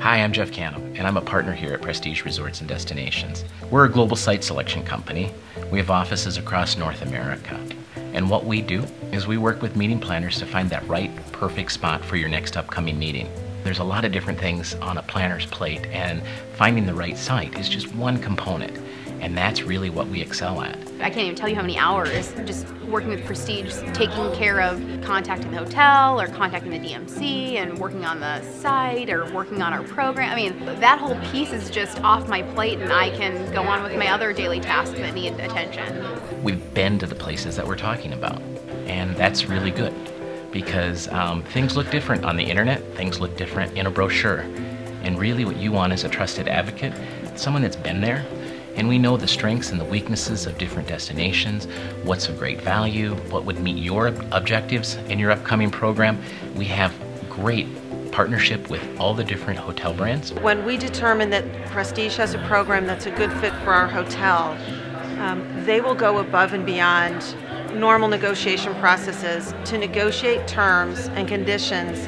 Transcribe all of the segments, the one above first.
Hi, I'm Jeff Canham, and I'm a partner here at Prestige Resorts and Destinations. We're a global site selection company. We have offices across North America. And what we do is we work with meeting planners to find that right, perfect spot for your next upcoming meeting. There's a lot of different things on a planner's plate, and finding the right site is just one component. And that's really what we excel at. I can't even tell you how many hours just working with Prestige, taking care of contacting the hotel or contacting the DMC and working on the site or working on our program. I mean, that whole piece is just off my plate and I can go on with my other daily tasks that need attention. We've been to the places that we're talking about, and that's really good because things look different on the internet, things look different in a brochure. And really what you want is a trusted advocate, someone that's been there. And we know the strengths and the weaknesses of different destinations, what's of great value, what would meet your objectives in your upcoming program. We have great partnership with all the different hotel brands. When we determine that Prestige has a program that's a good fit for our hotel, they will go above and beyond normal negotiation processes to negotiate terms and conditions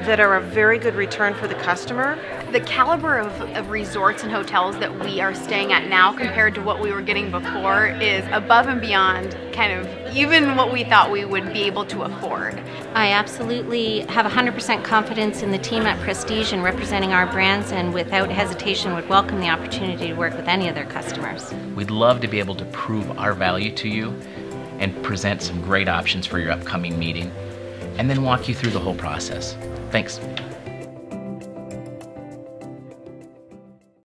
that are a very good return for the customer. The caliber of resorts and hotels that we are staying at now compared to what we were getting before is above and beyond kind of even what we thought we would be able to afford. I absolutely have 100% confidence in the team at Prestige in representing our brands, and without hesitation would welcome the opportunity to work with any of their customers. We'd love to be able to prove our value to you and present some great options for your upcoming meeting, and then walk you through the whole process. Thanks.